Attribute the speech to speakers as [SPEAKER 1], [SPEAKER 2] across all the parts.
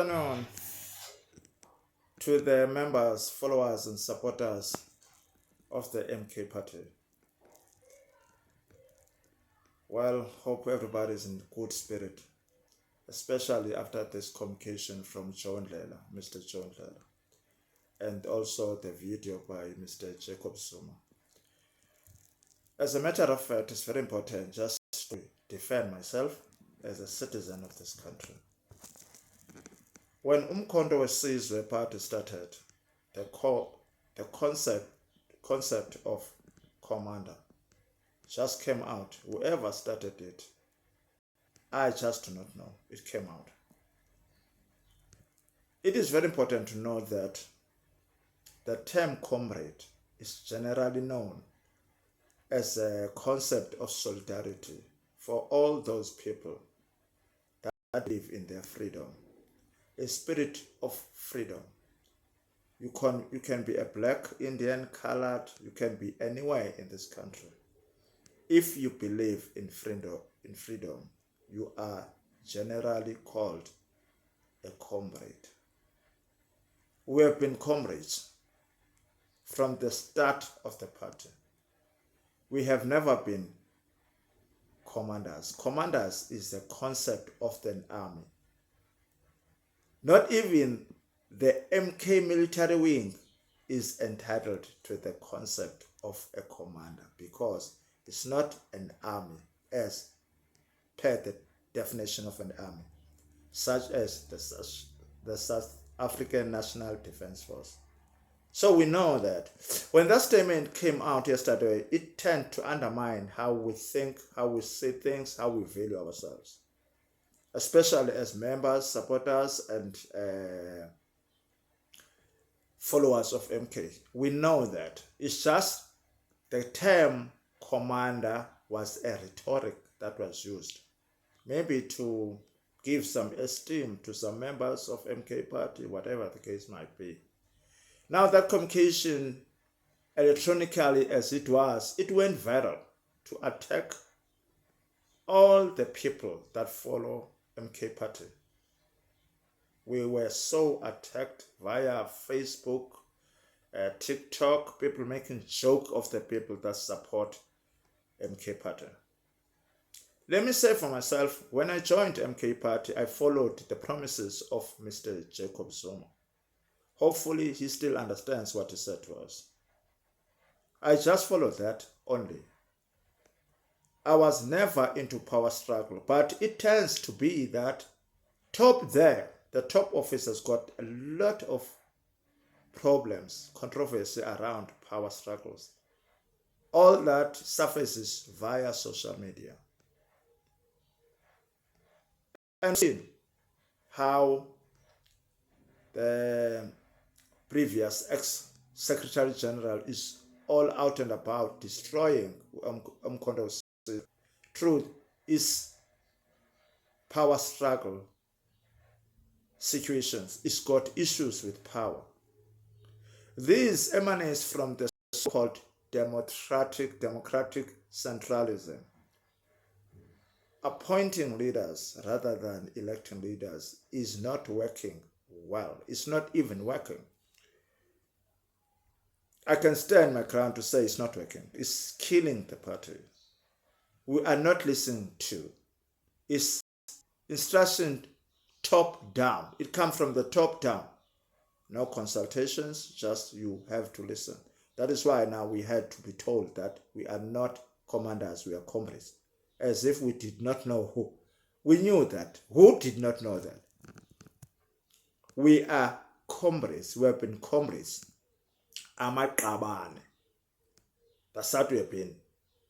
[SPEAKER 1] Afternoon to the members, followers, and supporters of the MK Party. Well, hope everybody is in good spirit, especially after this communication from Mr. John Lela, and also the video by Mr. Jacob Zuma. As a matter of fact, it's very important just to defend myself as a citizen of this country. When Umkhonto weSizwe Party started, the concept of commander just came out. Whoever started it, I just do not know. It came out. It is very important to know that the term comrade is generally known as a concept of solidarity for all those people that live in their freedom, a spirit of freedom. You can be a black, Indian, colored, you can be anywhere in this country. If you believe in freedom, you are generally called a comrade. We have been comrades from the start of the party. We have never been commanders. Commanders is the concept of an army. Not even the MK military wing is entitled to the concept of a commander because it's not an army as per the definition of an army, such as the South African National Defense Force. So we know that when that statement came out yesterday, it tended to undermine how we think, how we see things, how we value ourselves, especially as members, supporters, and followers of MK. We know that it's just the term commander was a rhetoric that was used, maybe to give some esteem to some members of MK Party, whatever the case might be. Now that communication, electronically as it was, it went viral to attack all the people that follow MK Party. We were so attacked via Facebook, TikTok, people making joke of the people that support MK Party. Let me say for myself, when I joined MK Party, I followed the promises of Mr. Jacob Zuma. Hopefully, he still understands what he said to us. I just followed that only. I was never into power struggle, but it tends to be that top there, the top officers got a lot of problems, controversy around power struggles. All that surfaces via social media. And see how the previous ex-secretary general is all out and about destroying Umkhonto. Truth is power struggle situations. It's got issues with power. This emanates from the so-called democratic centralism. Appointing leaders rather than electing leaders is not working well. It's not even working. I can stand my ground to say it's not working. It's killing the party. We are not listening to. It's instruction top down. It comes from the top down. No consultations, just you have to listen. That is why now we had to be told that we are not commanders, we are comrades. As if we did not know who. We knew that. Who did not know that? We are comrades. We have been comrades. Amaqabane. That's what we have been.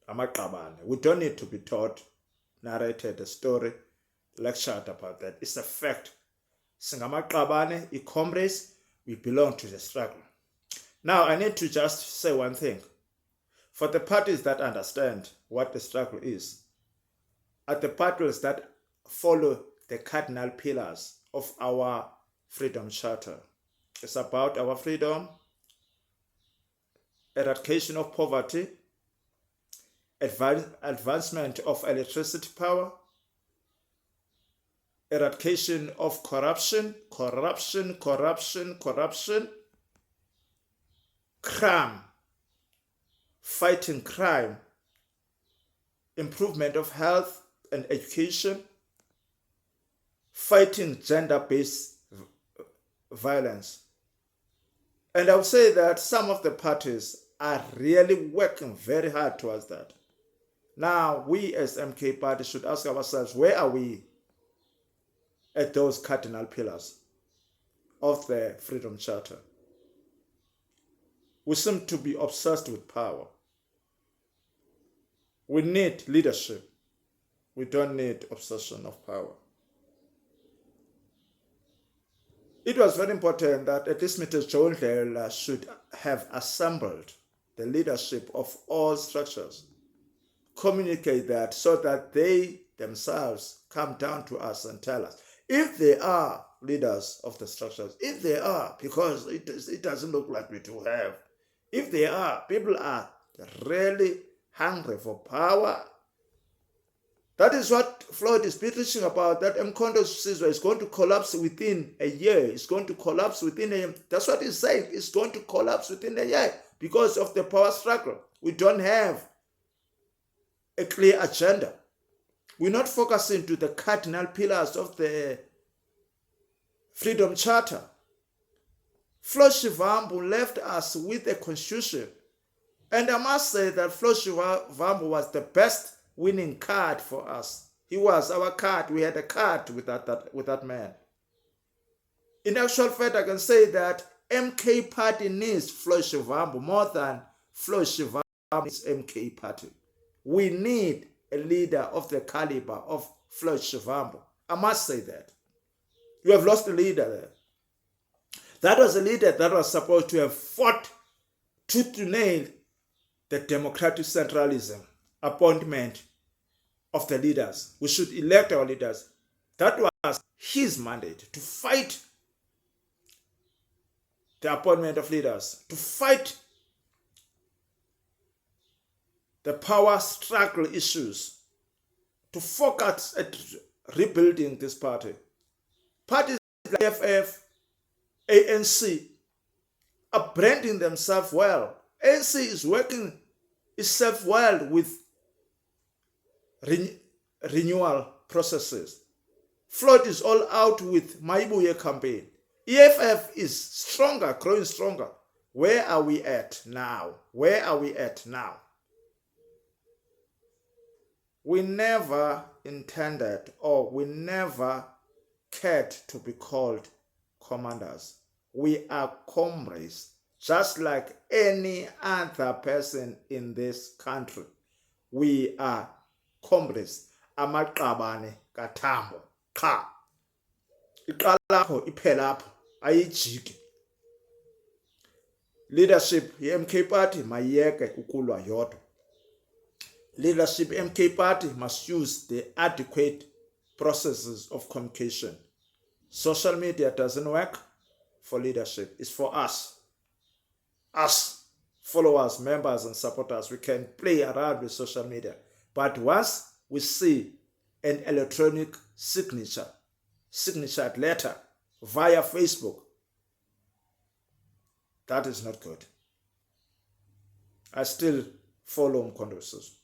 [SPEAKER 1] Amaqabane. We don't need to be taught, narrated a story, lectured about that. It's a fact. Singamaqabane, i comrades, we belong to the struggle. Now, I need to just say one thing. For the parties that understand what the struggle is, are the parties that follow the cardinal pillars of our freedom charter. It's about our freedom, eradication of poverty, advancement of electricity power, eradication of corruption, crime, fighting crime, improvement of health and education, fighting gender-based violence. And I would say that some of the parties are really working very hard towards that. Now, we as MK Party should ask ourselves, where are we at those cardinal pillars of the Freedom Charter? We seem to be obsessed with power. We need leadership. We don't need obsession of power. It was very important that at this meeting, Joe Ndlela should have assembled the leadership of all structures, communicate that so that they themselves come down to us and tell us if they are leaders of the structures, if they are, because it doesn't look like we do have, if they are, people are really hungry for power. That is what Floyd is preaching about, that Mkhonto Sizwe is going to collapse within a year. It's going to collapse within a year. That's what he's saying. It's going to collapse within a year because of the power struggle. We don't have a clear agenda. We're not focusing to the cardinal pillars of the Freedom Charter. Floyd Shivambu left us with a constitution. And I must say that Floyd Shivambu was the best winning card for us. He was our card. We had a card with that man. In actual fact, I can say that MK Party needs Floyd Shivambu more than Floyd Shivambu needs MK Party. We need a leader of the caliber of Floyd Shivambu. I must say that. You have lost a leader there. That was a leader that was supposed to have fought tooth to nail the democratic centralism appointment of the leaders. We should elect our leaders. That was his mandate, to fight the appointment of leaders, to fight the power struggle issues, to focus at rebuilding this party. Parties like FF, ANC are branding themselves well. ANC is working itself well with renewal processes. Floyd is all out with Maibuye campaign. EFF is stronger, growing stronger. Where are we at now? Where are we at now? We never intended or we never cared to be called commanders. We are comrades, just like any other person in this country. We are comrades. Amaqabane kaTambo qha. Iqala lapho iphela lapho ayijiki. Leadership ye-MK Party mayiyeke ukulwa yodwa. Leadership MK Party must use the adequate processes of communication. Social media doesn't work for leadership. It's for us. Us, followers, members, and supporters. We can play around with social media. But once we see an electronic signature letter via Facebook, that is not good. I still follow Mkhonto Sizwe.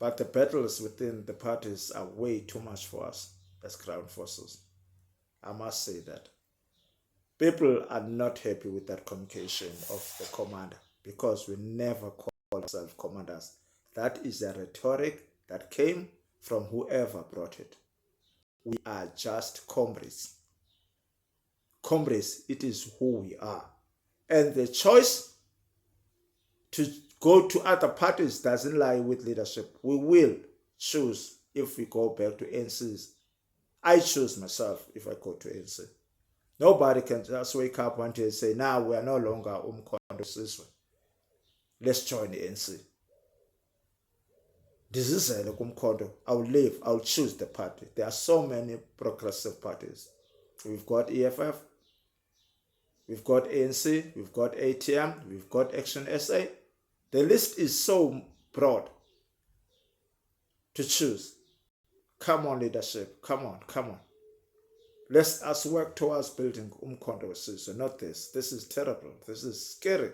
[SPEAKER 1] But the battles within the parties are way too much for us as ground forces. I must say that. People are not happy with that communication of the commander because we never call ourselves commanders. That is a rhetoric that came from whoever brought it. We are just comrades. Comrades, it is who we are. And the choice to go to other parties doesn't lie with leadership. We will choose if we go back to NCs. I choose myself if I go to NC. Nobody can just wake up one day and say, now we are no longer Mkhonto Sizwe. Let's join the NC. This is a Mkhonto. I will leave. I will choose the party. There are so many progressive parties. We've got EFF. We've got ANC. We've got ATM. We've got Action SA. The list is so broad to choose. Come on, leadership. Come on, come on. Let us work towards building Umkhonto Wesizwe, not this. This is terrible. This is scary.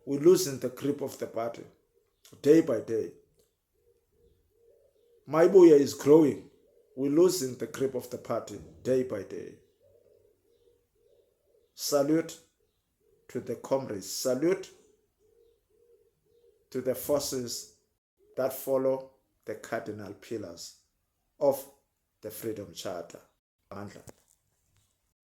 [SPEAKER 1] We're losing the grip of the party day by day. Maibuya is growing. We're losing the grip of the party day by day. Salute to the comrades. Salute to the forces that follow the cardinal pillars of the Freedom Charter.